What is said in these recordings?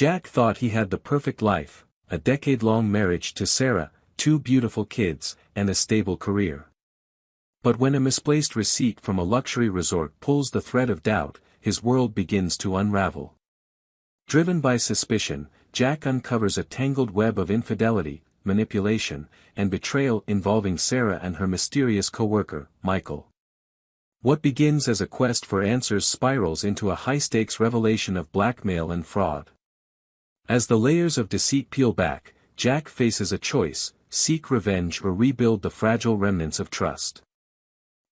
Jack thought he had the perfect life, a decade-long marriage to Sarah, 2 beautiful kids, and a stable career. But when a misplaced receipt from a luxury resort pulls the thread of doubt, his world begins to unravel. Driven by suspicion, Jack uncovers a tangled web of infidelity, manipulation, and betrayal involving Sarah and her mysterious co-worker, Michael. What begins as a quest for answers spirals into a high-stakes revelation of blackmail and fraud. As the layers of deceit peel back, Jack faces a choice: seek revenge or rebuild the fragile remnants of trust.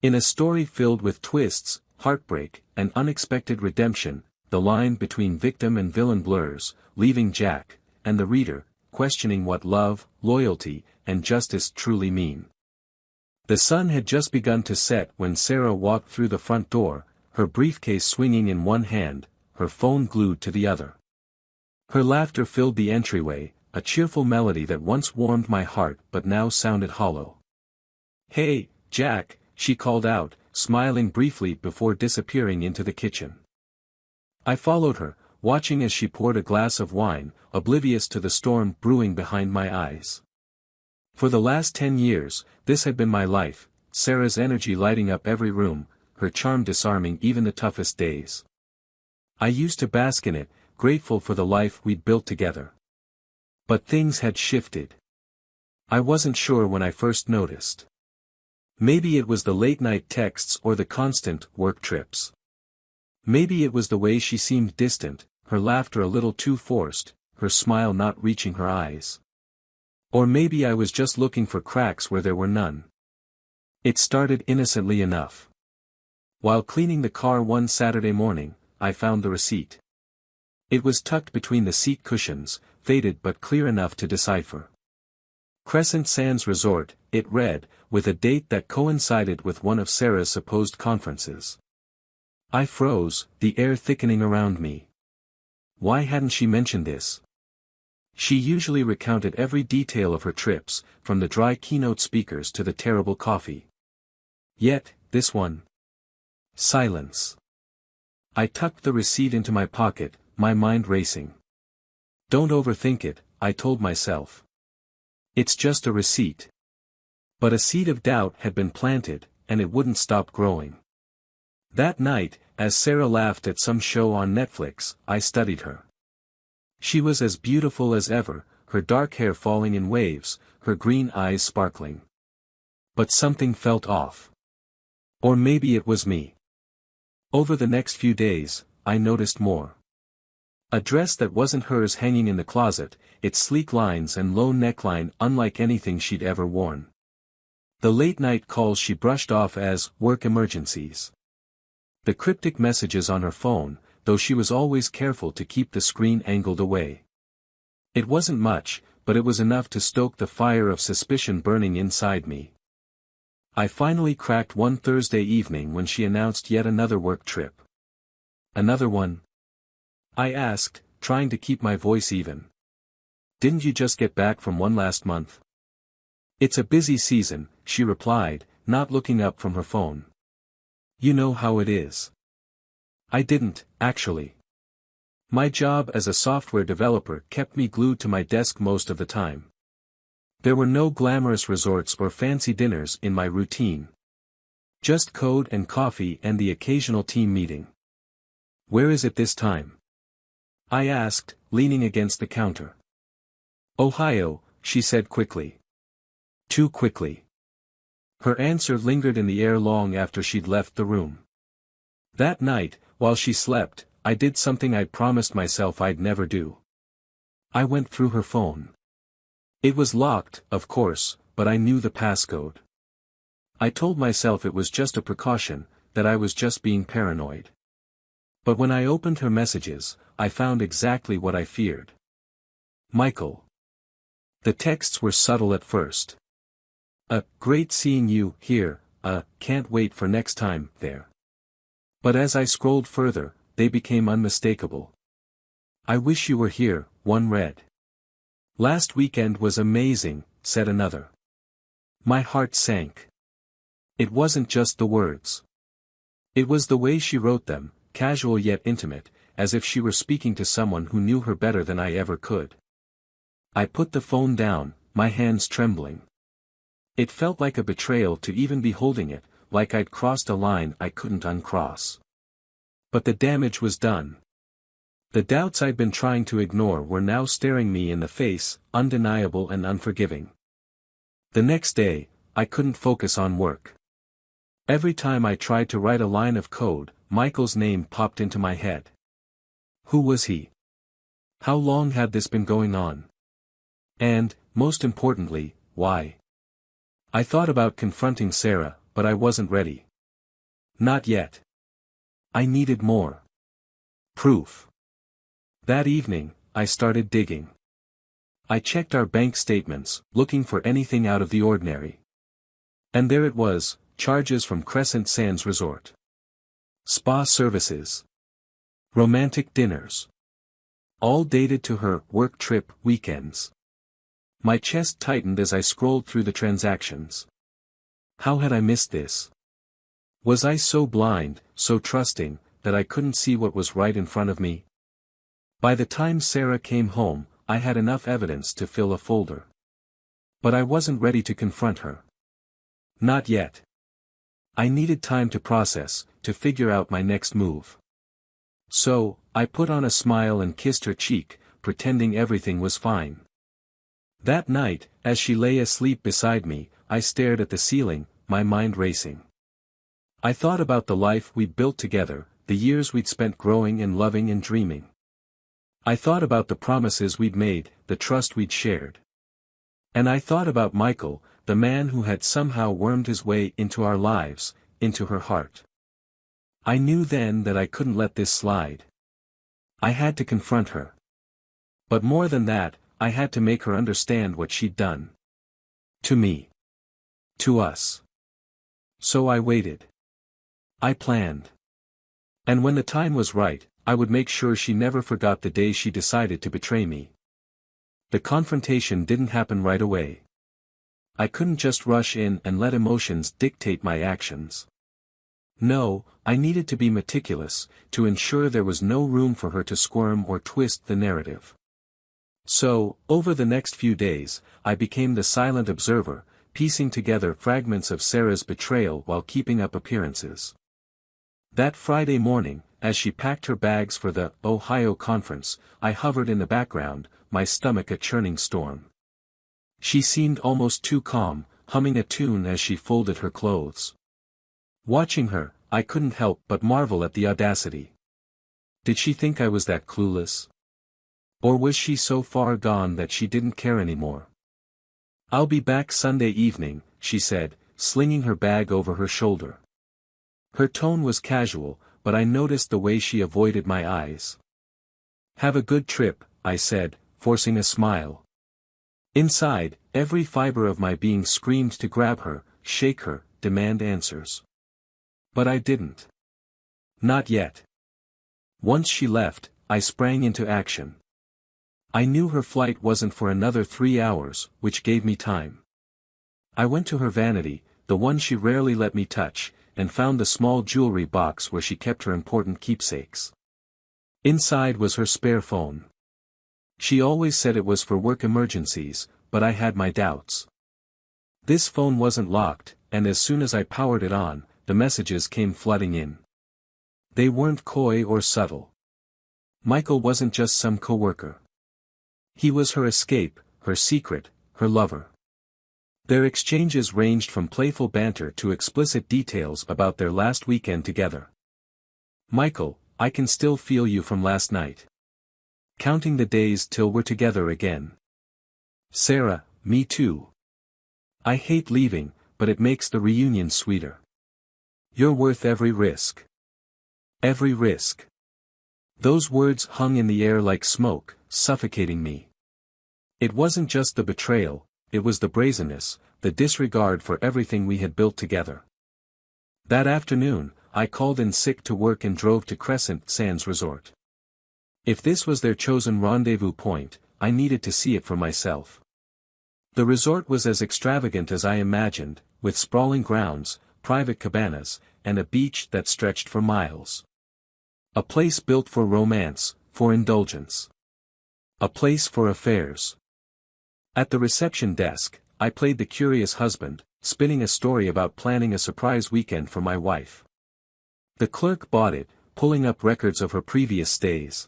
In a story filled with twists, heartbreak, and unexpected redemption, the line between victim and villain blurs, leaving Jack, and the reader, questioning what love, loyalty, and justice truly mean. The sun had just begun to set when Sarah walked through the front door, her briefcase swinging in one hand, her phone glued to the other. Her laughter filled the entryway, a cheerful melody that once warmed my heart but now sounded hollow. "Hey, Jack," she called out, smiling briefly before disappearing into the kitchen. I followed her, watching as she poured a glass of wine, oblivious to the storm brewing behind my eyes. For the last 10 years, this had been my life, Sarah's energy lighting up every room, her charm disarming even the toughest days. I used to bask in it, grateful for the life we'd built together. But things had shifted. I wasn't sure when I first noticed. Maybe it was the late-night texts or the constant work trips. Maybe it was the way she seemed distant, her laughter a little too forced, her smile not reaching her eyes. Or maybe I was just looking for cracks where there were none. It started innocently enough. While cleaning the car one Saturday morning, I found the receipt. It was tucked between the seat cushions, faded but clear enough to decipher. Crescent Sands Resort, it read, with a date that coincided with one of Sarah's supposed conferences. I froze, the air thickening around me. Why hadn't she mentioned this? She usually recounted every detail of her trips, from the dry keynote speakers to the terrible coffee. Yet, this one. Silence. I tucked the receipt into my pocket, my mind racing. Don't overthink it, I told myself. It's just a receipt. But a seed of doubt had been planted, and it wouldn't stop growing. That night, as Sarah laughed at some show on Netflix, I studied her. She was as beautiful as ever, her dark hair falling in waves, her green eyes sparkling. But something felt off. Or maybe it was me. Over the next few days, I noticed more. A dress that wasn't hers hanging in the closet, its sleek lines and low neckline unlike anything she'd ever worn. The late-night calls she brushed off as work emergencies. The cryptic messages on her phone, though she was always careful to keep the screen angled away. It wasn't much, but it was enough to stoke the fire of suspicion burning inside me. I finally cracked one Thursday evening when she announced yet another work trip. Another one? I asked, trying to keep my voice even. Didn't you just get back from one last month? It's a busy season, she replied, not looking up from her phone. You know how it is. I didn't, actually. My job as a software developer kept me glued to my desk most of the time. There were no glamorous resorts or fancy dinners in my routine. Just code and coffee and the occasional team meeting. Where is it this time? I asked, leaning against the counter. Ohio, she said quickly. Too quickly. Her answer lingered in the air long after she'd left the room. That night, while she slept, I did something I promised myself I'd never do. I went through her phone. It was locked, of course, but I knew the passcode. I told myself it was just a precaution, that I was just being paranoid. But when I opened her messages, I found exactly what I feared. Michael. The texts were subtle at first. Great seeing you here, can't wait for next time, there. But as I scrolled further, they became unmistakable. I wish you were here, one read. Last weekend was amazing, said another. My heart sank. It wasn't just the words. It was the way she wrote them, casual yet intimate, as if she were speaking to someone who knew her better than I ever could. I put the phone down, my hands trembling. It felt like a betrayal to even be holding it, like I'd crossed a line I couldn't uncross. But the damage was done. The doubts I'd been trying to ignore were now staring me in the face, undeniable and unforgiving. The next day, I couldn't focus on work. Every time I tried to write a line of code, Michael's name popped into my head. Who was he? How long had this been going on? And, most importantly, why? I thought about confronting Sarah, but I wasn't ready. Not yet. I needed more proof. That evening, I started digging. I checked our bank statements, looking for anything out of the ordinary. And there it was, charges from Crescent Sands Resort. Spa services. Romantic dinners. All dated to her work trip weekends. My chest tightened as I scrolled through the transactions. How had I missed this? Was I so blind, so trusting, that I couldn't see what was right in front of me? By the time Sarah came home, I had enough evidence to fill a folder. But I wasn't ready to confront her. Not yet. I needed time to process, to figure out my next move. So, I put on a smile and kissed her cheek, pretending everything was fine. That night, as she lay asleep beside me, I stared at the ceiling, my mind racing. I thought about the life we'd built together, the years we'd spent growing and loving and dreaming. I thought about the promises we'd made, the trust we'd shared. And I thought about Michael, the man who had somehow wormed his way into our lives, into her heart. I knew then that I couldn't let this slide. I had to confront her. But more than that, I had to make her understand what she'd done. To me. To us. So I waited. I planned. And when the time was right, I would make sure she never forgot the day she decided to betray me. The confrontation didn't happen right away. I couldn't just rush in and let emotions dictate my actions. No, I needed to be meticulous, to ensure there was no room for her to squirm or twist the narrative. So, over the next few days, I became the silent observer, piecing together fragments of Sarah's betrayal while keeping up appearances. That Friday morning, as she packed her bags for the Ohio conference, I hovered in the background, my stomach a churning storm. She seemed almost too calm, humming a tune as she folded her clothes. Watching her, I couldn't help but marvel at the audacity. Did she think I was that clueless? Or was she so far gone that she didn't care anymore? I'll be back Sunday evening, she said, slinging her bag over her shoulder. Her tone was casual, but I noticed the way she avoided my eyes. Have a good trip, I said, forcing a smile. Inside, every fiber of my being screamed to grab her, shake her, demand answers. But I didn't. Not yet. Once she left, I sprang into action. I knew her flight wasn't for another 3 hours, which gave me time. I went to her vanity, the one she rarely let me touch, and found the small jewelry box where she kept her important keepsakes. Inside was her spare phone. She always said it was for work emergencies, but I had my doubts. This phone wasn't locked, and as soon as I powered it on, the messages came flooding in. They weren't coy or subtle. Michael wasn't just some coworker. He was her escape, her secret, her lover. Their exchanges ranged from playful banter to explicit details about their last weekend together. Michael, I can still feel you from last night. Counting the days till we're together again. Sarah, me too. I hate leaving, but it makes the reunion sweeter. You're worth every risk. Every risk. Those words hung in the air like smoke, suffocating me. It wasn't just the betrayal, it was the brazenness, the disregard for everything we had built together. That afternoon, I called in sick to work and drove to Crescent Sands Resort. If this was their chosen rendezvous point, I needed to see it for myself. The resort was as extravagant as I imagined, with sprawling grounds, private cabanas, and a beach that stretched for miles. A place built for romance, for indulgence. A place for affairs. At the reception desk, I played the curious husband, spinning a story about planning a surprise weekend for my wife. The clerk bought it, pulling up records of her previous stays.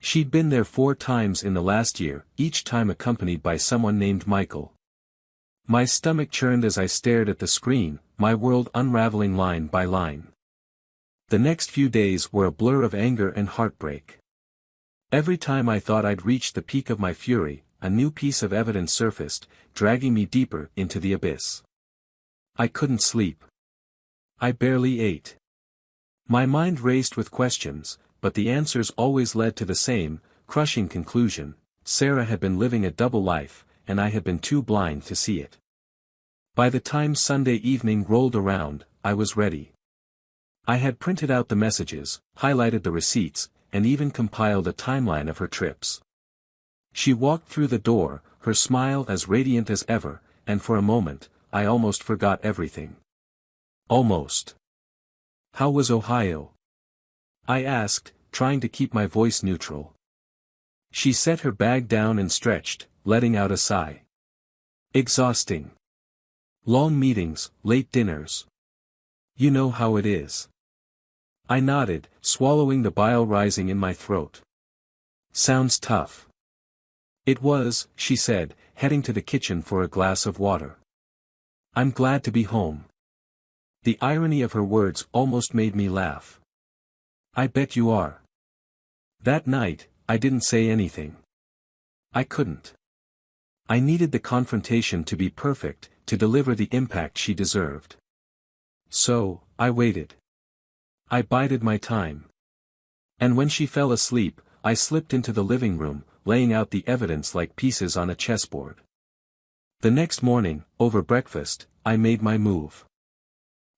She'd been there 4 times in the last year, each time accompanied by someone named Michael. My stomach churned as I stared at the screen, my world unraveling line by line. The next few days were a blur of anger and heartbreak. Every time I thought I'd reached the peak of my fury, a new piece of evidence surfaced, dragging me deeper into the abyss. I couldn't sleep. I barely ate. My mind raced with questions, but the answers always led to the same, crushing conclusion: Sarah had been living a double life, and I had been too blind to see it. By the time Sunday evening rolled around, I was ready. I had printed out the messages, highlighted the receipts, and even compiled a timeline of her trips. She walked through the door, her smile as radiant as ever, and for a moment, I almost forgot everything. Almost. "How was Ohio?" I asked, trying to keep my voice neutral. She set her bag down and stretched, letting out a sigh. "Exhausting. Long meetings, late dinners. You know how it is." I nodded, swallowing the bile rising in my throat. "Sounds tough." "It was," she said, heading to the kitchen for a glass of water. "I'm glad to be home." The irony of her words almost made me laugh. "I bet you are." That night, I didn't say anything. I couldn't. I needed the confrontation to be perfect, to deliver the impact she deserved. So, I waited. I bided my time. And when she fell asleep, I slipped into the living room, laying out the evidence like pieces on a chessboard. The next morning, over breakfast, I made my move.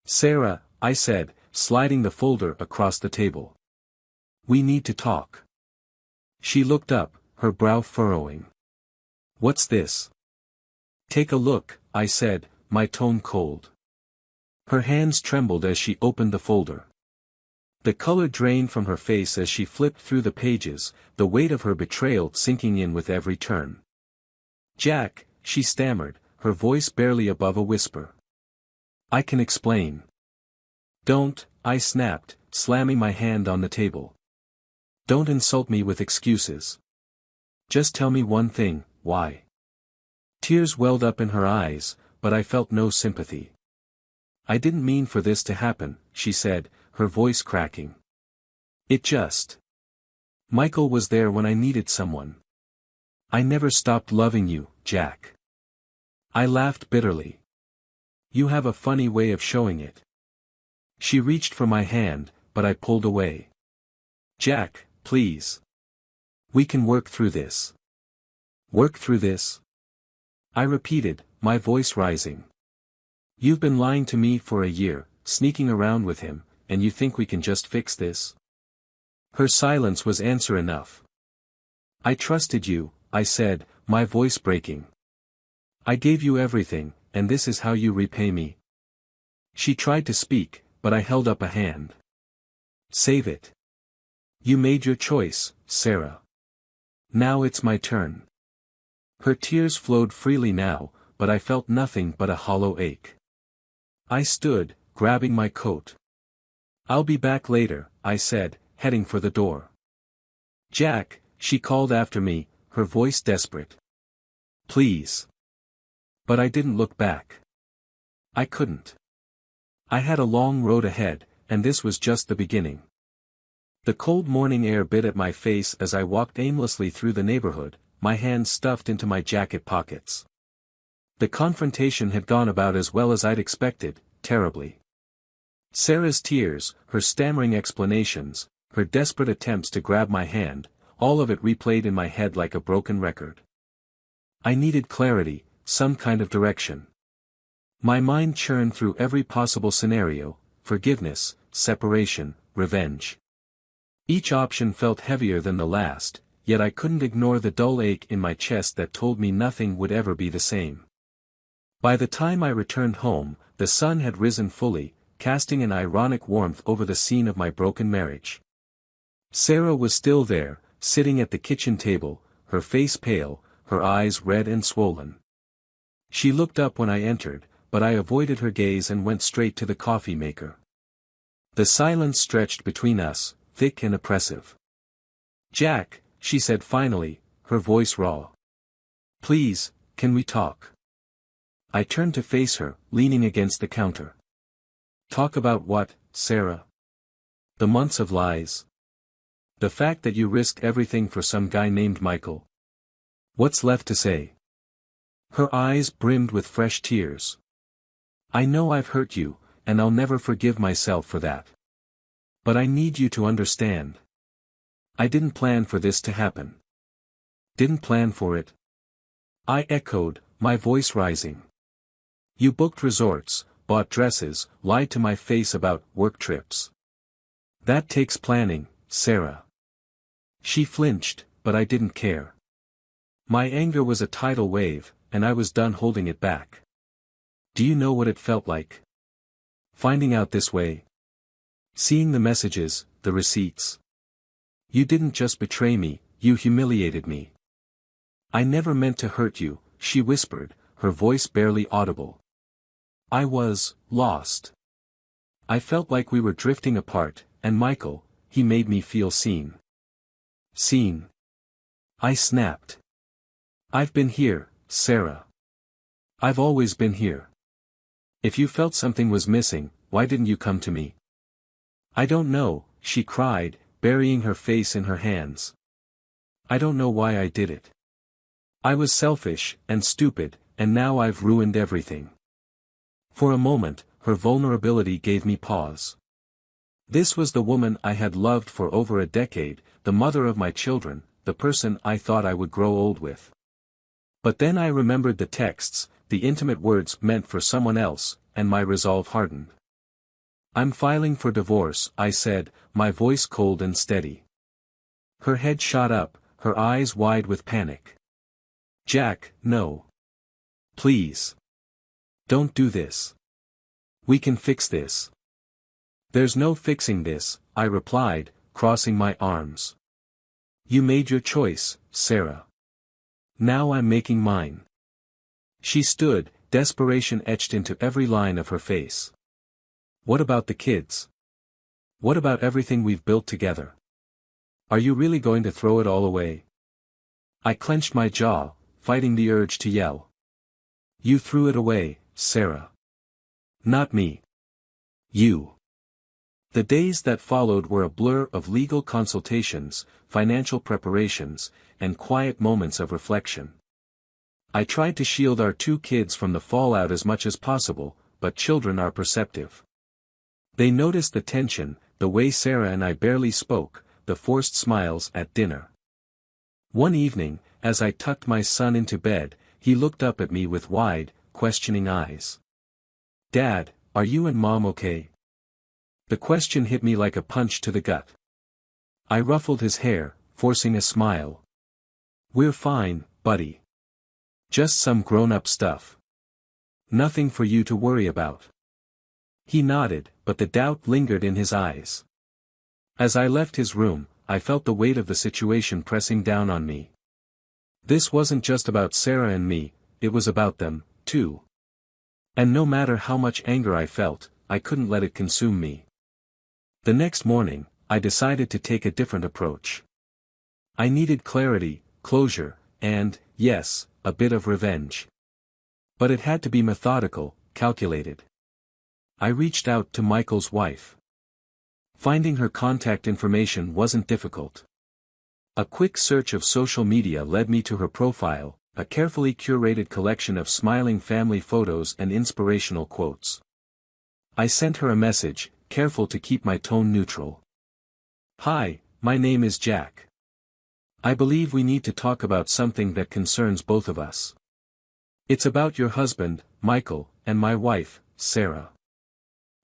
"Sarah," I said, sliding the folder across the table. "We need to talk." She looked up, her brow furrowing. "What's this?" "Take a look," I said, my tone cold. Her hands trembled as she opened the folder. The color drained from her face as she flipped through the pages, the weight of her betrayal sinking in with every turn. "Jack," she stammered, her voice barely above a whisper. "I can explain." "Don't," I snapped, slamming my hand on the table. "Don't insult me with excuses. Just tell me one thing: why?" Tears welled up in her eyes, but I felt no sympathy. "I didn't mean for this to happen," she said, her voice cracking. "It just. Michael was there when I needed someone. I never stopped loving you, Jack." I laughed bitterly. "You have a funny way of showing it." She reached for my hand, but I pulled away. "Jack, please. We can work through this." "Work through this?" I repeated, my voice rising. "You've been lying to me for a year, sneaking around with him, and you think we can just fix this?" Her silence was answer enough. "I trusted you," I said, my voice breaking. "I gave you everything, and this is how you repay me." She tried to speak, but I held up a hand. "Save it. You made your choice, Sarah. Now it's my turn." Her tears flowed freely now, but I felt nothing but a hollow ache. I stood, grabbing my coat. "I'll be back later," I said, heading for the door. "Jack," she called after me, her voice desperate. "Please." But I didn't look back. I couldn't. I had a long road ahead, and this was just the beginning. The cold morning air bit at my face as I walked aimlessly through the neighborhood, my hands stuffed into my jacket pockets. The confrontation had gone about as well as I'd expected, terribly. Sarah's tears, her stammering explanations, her desperate attempts to grab my hand, all of it replayed in my head like a broken record. I needed clarity, some kind of direction. My mind churned through every possible scenario: forgiveness, separation, revenge. Each option felt heavier than the last, yet I couldn't ignore the dull ache in my chest that told me nothing would ever be the same. By the time I returned home, the sun had risen fully, casting an ironic warmth over the scene of my broken marriage. Sarah was still there, sitting at the kitchen table, her face pale, her eyes red and swollen. She looked up when I entered, but I avoided her gaze and went straight to the coffee maker. The silence stretched between us, thick and oppressive. "Jack," she said finally, her voice raw. "Please, can we talk?" I turned to face her, leaning against the counter. "Talk about what, Sarah?" "The months of lies. The fact that you risked everything for some guy named Michael. What's left to say?" Her eyes brimmed with fresh tears. "I know I've hurt you, and I'll never forgive myself for that. But I need you to understand. I didn't plan for this to happen." "Didn't plan for it?" I echoed, my voice rising. "You booked resorts, bought dresses, lied to my face about work trips. That takes planning, Sarah." She flinched, but I didn't care. My anger was a tidal wave, and I was done holding it back. "Do you know what it felt like? Finding out this way? Seeing the messages, the receipts. You didn't just betray me, you humiliated me." "I never meant to hurt you," she whispered, her voice barely audible. "I was lost. I felt like we were drifting apart, and Michael, he made me feel seen." "Seen?" I snapped. "I've been here, Sarah. I've always been here. If you felt something was missing, why didn't you come to me?" "I don't know," she cried, burying her face in her hands. "I don't know why I did it. I was selfish, and stupid, and now I've ruined everything." For a moment, her vulnerability gave me pause. This was the woman I had loved for over a decade, the mother of my children, the person I thought I would grow old with. But then I remembered the texts, the intimate words meant for someone else, and my resolve hardened. "I'm filing for divorce," I said, my voice cold and steady. Her head shot up, her eyes wide with panic. "Jack, no. Please. Don't do this. We can fix this." "There's no fixing this," I replied, crossing my arms. "You made your choice, Sarah. Now I'm making mine." She stood, desperation etched into every line of her face. "What about the kids? What about everything we've built together? Are you really going to throw it all away?" I clenched my jaw, fighting the urge to yell. "You threw it away, Sarah. Not me. You." The days that followed were a blur of legal consultations, financial preparations, and quiet moments of reflection. I tried to shield our 2 kids from the fallout as much as possible, but children are perceptive. They noticed the tension, the way Sarah and I barely spoke, the forced smiles at dinner. One evening, as I tucked my son into bed, he looked up at me with wide, questioning eyes. "Dad, are you and Mom okay?" The question hit me like a punch to the gut. I ruffled his hair, forcing a smile. "We're fine, buddy. Just some grown-up stuff. Nothing for you to worry about." He nodded, but the doubt lingered in his eyes. As I left his room, I felt the weight of the situation pressing down on me. This wasn't just about Sarah and me, it was about them, too. And no matter how much anger I felt, I couldn't let it consume me. The next morning, I decided to take a different approach. I needed clarity, closure, and, yes, a bit of revenge. But it had to be methodical, calculated. I reached out to Michael's wife. Finding her contact information wasn't difficult. A quick search of social media led me to her profile, a carefully curated collection of smiling family photos and inspirational quotes. I sent her a message, careful to keep my tone neutral. "Hi, my name is Jack. I believe we need to talk about something that concerns both of us. It's about your husband, Michael, and my wife, Sarah."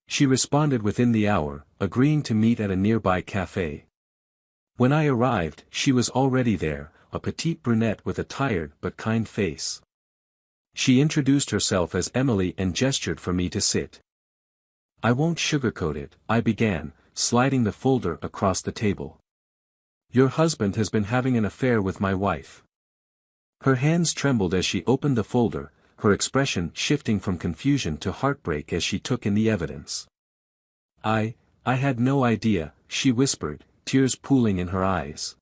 She responded within the hour, agreeing to meet at a nearby cafe. When I arrived, she was already there, a petite brunette with a tired but kind face. She introduced herself as Emily and gestured for me to sit. "I won't sugarcoat it," I began, sliding the folder across the table. Your husband has been having an affair with my wife. Her hands trembled as she opened the folder, her expression shifting from confusion to heartbreak as she took in the evidence. I had no idea, she whispered, tears pooling in her eyes.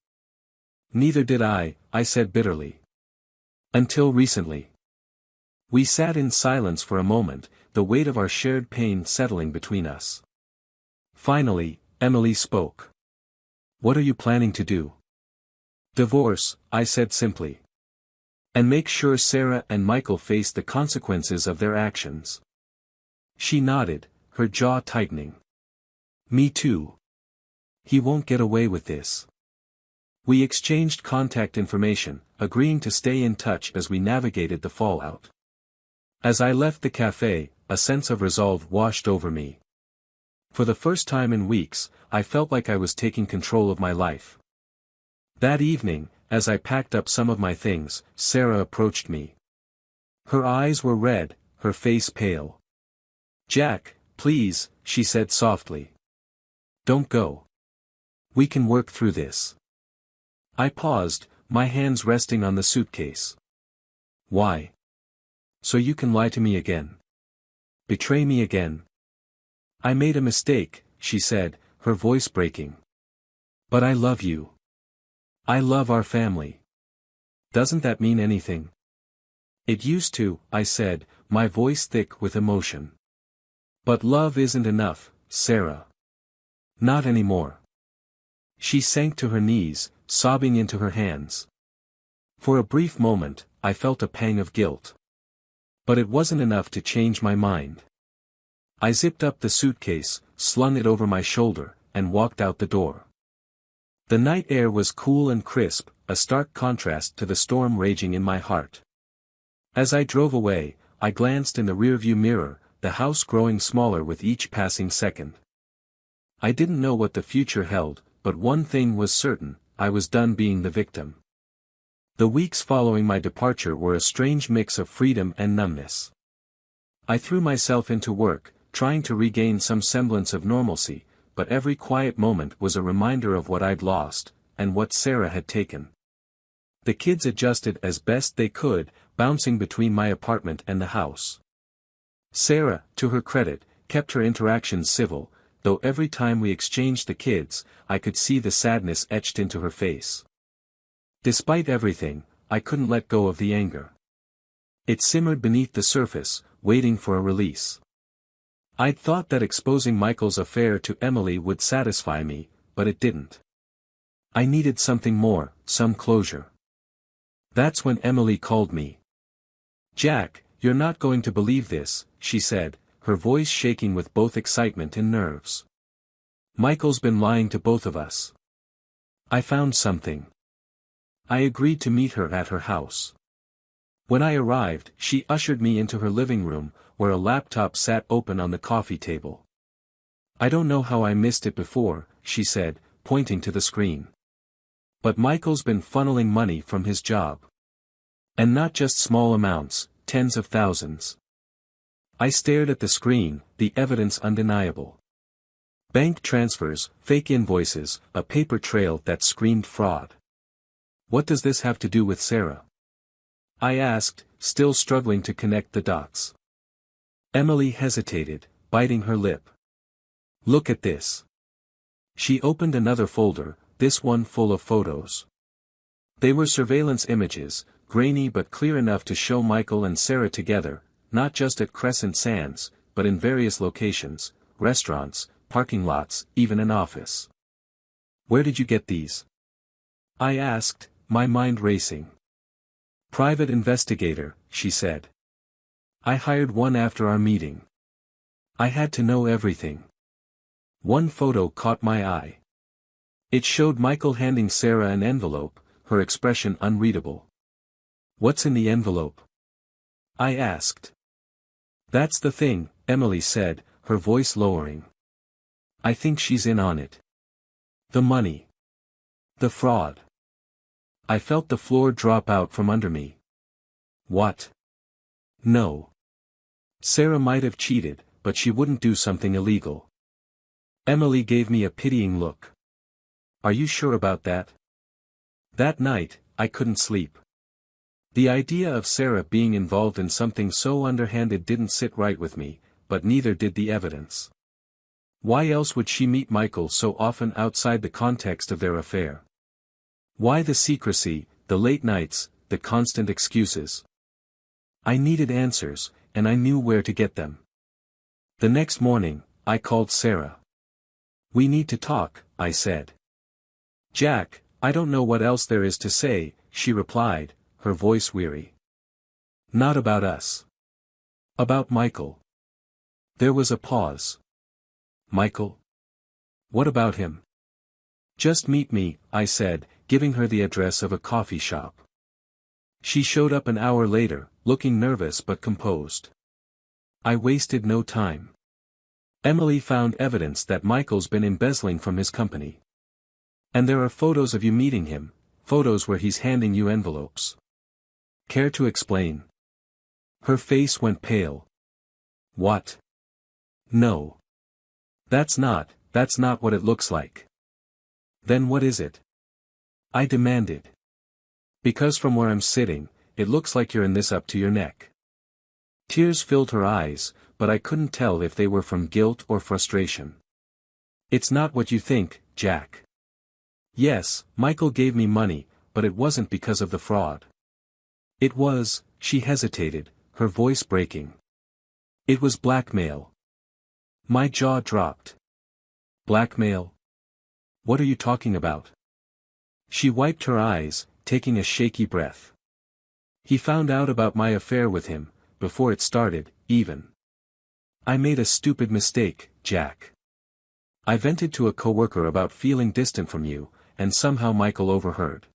Neither did I said bitterly. Until recently. We sat in silence for a moment, the weight of our shared pain settling between us. Finally, Emily spoke. What are you planning to do? Divorce, I said simply. And make sure Sarah and Michael face the consequences of their actions. She nodded, her jaw tightening. Me too. He won't get away with this. We exchanged contact information, agreeing to stay in touch as we navigated the fallout. As I left the cafe, a sense of resolve washed over me. For the first time in weeks, I felt like I was taking control of my life. That evening, as I packed up some of my things, Sarah approached me. Her eyes were red, her face pale. Jack, please, she said softly. Don't go. We can work through this. I paused, my hands resting on the suitcase. Why? So you can lie to me again. Betray me again. I made a mistake, she said, her voice breaking. But I love you. I love our family. Doesn't that mean anything? It used to, I said, my voice thick with emotion. But love isn't enough, Sarah. Not anymore. She sank to her knees, sobbing into her hands. For a brief moment, I felt a pang of guilt. But it wasn't enough to change my mind. I zipped up the suitcase, slung it over my shoulder, and walked out the door. The night air was cool and crisp, a stark contrast to the storm raging in my heart. As I drove away, I glanced in the rearview mirror, the house growing smaller with each passing second. I didn't know what the future held, but one thing was certain, I was done being the victim. The weeks following my departure were a strange mix of freedom and numbness. I threw myself into work, trying to regain some semblance of normalcy, but every quiet moment was a reminder of what I'd lost, and what Sarah had taken. The kids adjusted as best they could, bouncing between my apartment and the house. Sarah, to her credit, kept her interactions civil, though every time we exchanged the kids, I could see the sadness etched into her face. Despite everything, I couldn't let go of the anger. It simmered beneath the surface, waiting for a release. I'd thought that exposing Michael's affair to Emily would satisfy me, but it didn't. I needed something more, some closure. That's when Emily called me. Jack, you're not going to believe this, she said, her voice shaking with both excitement and nerves. Michael's been lying to both of us. I found something. I agreed to meet her at her house. When I arrived, she ushered me into her living room, where a laptop sat open on the coffee table. I don't know how I missed it before, she said, pointing to the screen. But Michael's been funneling money from his job. And not just small amounts, tens of thousands. I stared at the screen, the evidence undeniable. Bank transfers, fake invoices, a paper trail that screamed fraud. What does this have to do with Sarah? I asked, still struggling to connect the dots. Emily hesitated, biting her lip. Look at this. She opened another folder, this one full of photos. They were surveillance images, grainy but clear enough to show Michael and Sarah together, not just at Crescent Sands, but in various locations, restaurants, parking lots, even an office. Where did you get these? I asked, my mind racing. Private investigator, she said. I hired one after our meeting. I had to know everything. One photo caught my eye. It showed Michael handing Sarah an envelope, her expression unreadable. What's in the envelope? I asked. That's the thing, Emily said, her voice lowering. I think she's in on it. The money. The fraud. I felt the floor drop out from under me. What? No. Sarah might have cheated, but she wouldn't do something illegal. Emily gave me a pitying look. Are you sure about that? That night, I couldn't sleep. The idea of Sarah being involved in something so underhanded didn't sit right with me, but neither did the evidence. Why else would she meet Michael so often outside the context of their affair? Why the secrecy, the late nights, the constant excuses? I needed answers, and I knew where to get them. The next morning, I called Sarah. "We need to talk," I said. "Jack, I don't know what else there is to say," she replied, her voice weary. "Not about us. About Michael." There was a pause. "Michael? What about him?" "Just meet me," I said, giving her the address of a coffee shop. She showed up an hour later, looking nervous but composed. I wasted no time. "Emily found evidence that Michael's been embezzling from his company. And there are photos of you meeting him, photos where he's handing you envelopes. Care to explain?" Her face went pale. "What? No. That's not what it looks like." "Then what is it?" I demanded. "Because from where I'm sitting, it looks like you're in this up to your neck." Tears filled her eyes, but I couldn't tell if they were from guilt or frustration. "It's not what you think, Jack. Yes, Michael gave me money, but it wasn't because of the fraud. It was," she hesitated, her voice breaking. "It was blackmail." My jaw dropped. "Blackmail? What are you talking about?" She wiped her eyes, taking a shaky breath. "He found out about my affair with him, before it started, even. I made a stupid mistake, Jack. I vented to a coworker about feeling distant from you, and somehow Michael overheard.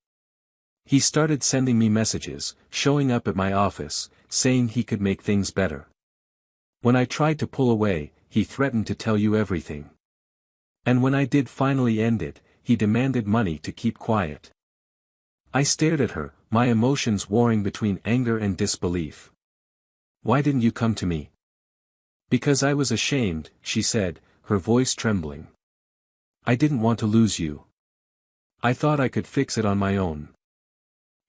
He started sending me messages, showing up at my office, saying he could make things better. When I tried to pull away, he threatened to tell you everything. And when I did finally end it, he demanded money to keep quiet." I stared at her, my emotions warring between anger and disbelief. "Why didn't you come to me?" "Because I was ashamed," she said, her voice trembling. "I didn't want to lose you. I thought I could fix it on my own.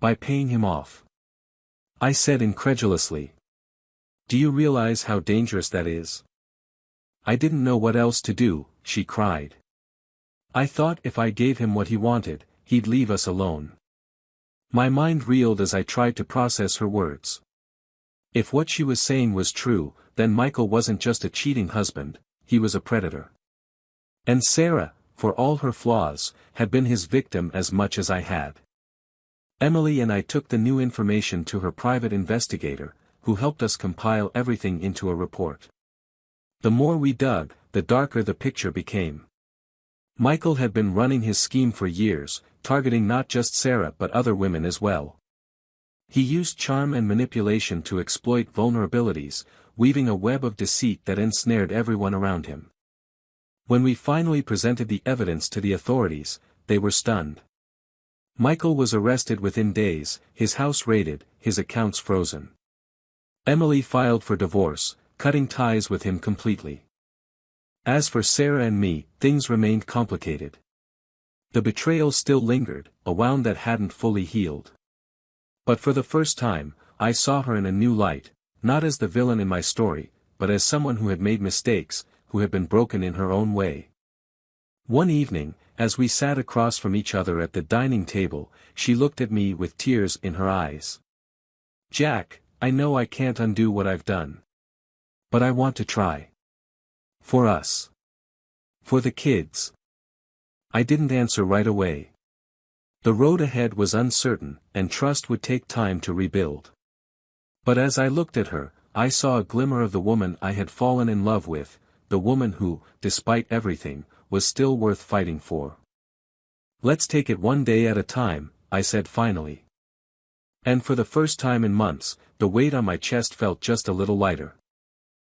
By paying him off." I said incredulously. "Do you realize how dangerous that is?" "I didn't know what else to do," she cried. "I thought if I gave him what he wanted, he'd leave us alone." My mind reeled as I tried to process her words. If what she was saying was true, then Michael wasn't just a cheating husband, he was a predator. And Sarah, for all her flaws, had been his victim as much as I had. Emily and I took the new information to her private investigator, who helped us compile everything into a report. The more we dug, the darker the picture became. Michael had been running his scheme for years, targeting not just Sarah but other women as well. He used charm and manipulation to exploit vulnerabilities, weaving a web of deceit that ensnared everyone around him. When we finally presented the evidence to the authorities, they were stunned. Michael was arrested within days, his house raided, his accounts frozen. Emily filed for divorce, cutting ties with him completely. As for Sarah and me, things remained complicated. The betrayal still lingered, a wound that hadn't fully healed. But for the first time, I saw her in a new light, not as the villain in my story, but as someone who had made mistakes, who had been broken in her own way. One evening, as we sat across from each other at the dining table, she looked at me with tears in her eyes. "Jack, I know I can't undo what I've done. But I want to try. For us. For the kids." I didn't answer right away. The road ahead was uncertain, and trust would take time to rebuild. But as I looked at her, I saw a glimmer of the woman I had fallen in love with, the woman who, despite everything, was still worth fighting for. "Let's take it one day at a time," I said finally. And for the first time in months, the weight on my chest felt just a little lighter.